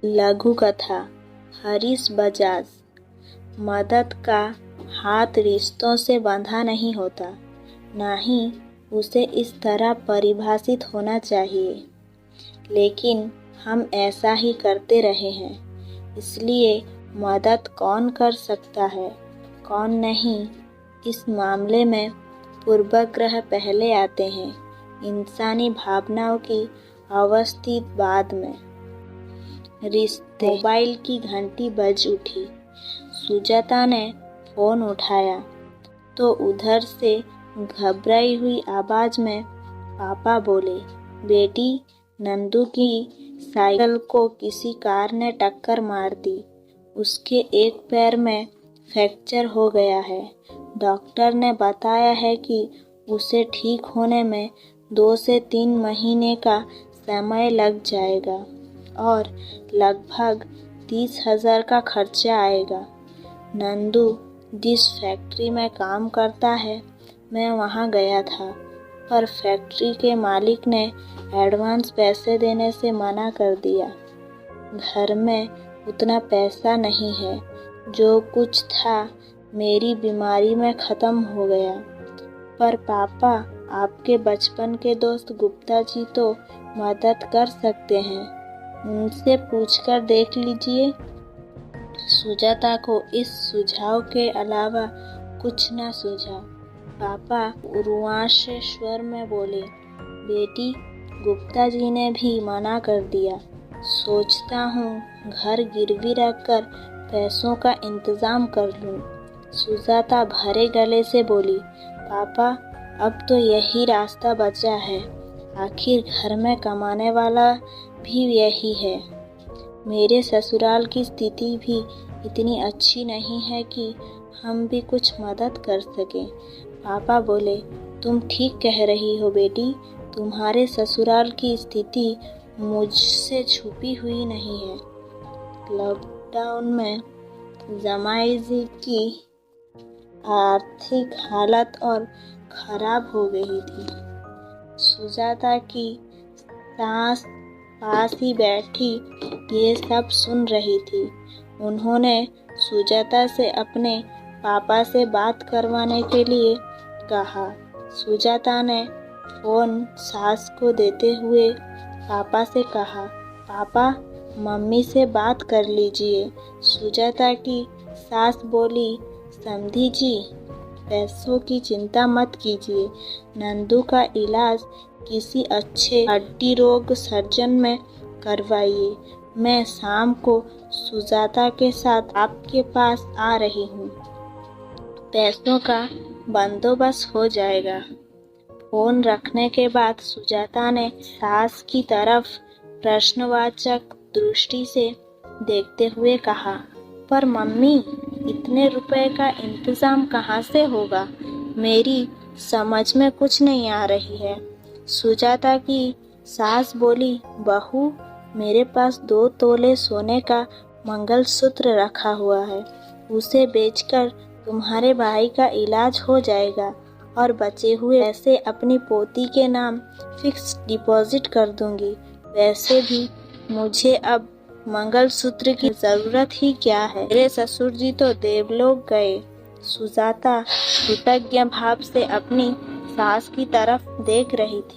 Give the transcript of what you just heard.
लघु कथा हरीश बजाज। मदद का हाथ रिश्तों से बंधा नहीं होता, ना ही उसे इस तरह परिभाषित होना चाहिए, लेकिन हम ऐसा ही करते रहे हैं। इसलिए मदद कौन कर सकता है, कौन नहीं, इस मामले में पूर्वाग्रह पहले आते हैं, इंसानी भावनाओं की अवस्थित बाद में। रिश्ते। मोबाइल की घंटी बज उठी। सुजाता ने फोन उठाया तो उधर से घबराई हुई आवाज में पापा बोले, बेटी, नंदू की साइकिल को किसी कार ने टक्कर मार दी। उसके एक पैर में फ्रैक्चर हो गया है। डॉक्टर ने बताया है कि उसे ठीक होने में 2 से 3 महीने का समय लग जाएगा और लगभग 30,000 का खर्चा आएगा। नंदू जिस फैक्ट्री में काम करता है, मैं वहाँ गया था, पर फैक्ट्री के मालिक ने एडवांस पैसे देने से मना कर दिया। घर में उतना पैसा नहीं है। जो कुछ था मेरी बीमारी में ख़त्म हो गया। पर पापा, आपके बचपन के दोस्त गुप्ता जी तो मदद कर सकते हैं, उनसे पूछकर देख लीजिए। सुजाता को इस सुझाव के अलावा कुछ न सूझा। पापा उर्वाश्य स्वर में बोले, बेटी, गुप्ता जी ने भी मना कर दिया। सोचता हूँ घर गिरवी रखकर पैसों का इंतजाम कर लूँ। सुजाता भरे गले से बोली, पापा, अब तो यही रास्ता बचा है। आखिर घर में कमाने वाला भी यही है। मेरे ससुराल की स्थिति भी इतनी अच्छी नहीं है कि हम भी कुछ मदद कर सकें। पापा बोले, तुम ठीक कह रही हो बेटी, तुम्हारे ससुराल की स्थिति मुझसे छुपी हुई नहीं है। लॉकडाउन में जमाई जी की आर्थिक हालत और खराब हो गई थी। सुजाता की सास पास ही बैठी ये सब सुन रही थी। उन्होंने सुजाता से अपने पापा से बात करवाने के लिए कहा। सुजाता ने फोन सास को देते हुए पापा से कहा, पापा, मम्मी से बात कर लीजिए। सुजाता की सास बोली, समधी जी, पैसों की चिंता मत कीजिए। नंदू का इलाज किसी अच्छे हड्डी रोग सर्जन में करवाइए। मैं शाम को सुजाता के साथ आपके पास आ रही हूँ। पैसों का बंदोबस्त हो जाएगा। फोन रखने के बाद सुजाता ने सास की तरफ प्रश्नवाचक दृष्टि से देखते हुए कहा, पर मम्मी, इतने रुपए का इंतजाम कहाँ से होगा? मेरी समझ में कुछ नहीं आ रही है। सुजाता की सास बोली, बहू, मेरे पास 2 तोले सोने का मंगलसूत्र रखा हुआ है। उसे बेचकर तुम्हारे भाई का इलाज हो जाएगा और बचे हुए पैसे अपनी पोती के नाम फिक्स डिपॉजिट कर दूंगी। वैसे भी मुझे अब मंगलसूत्र की जरूरत ही क्या है? मेरे ससुर जी तो देवलोक गए। सुजाता कृतज्ञ भाव से अपनी सास की तरफ देख रही थी।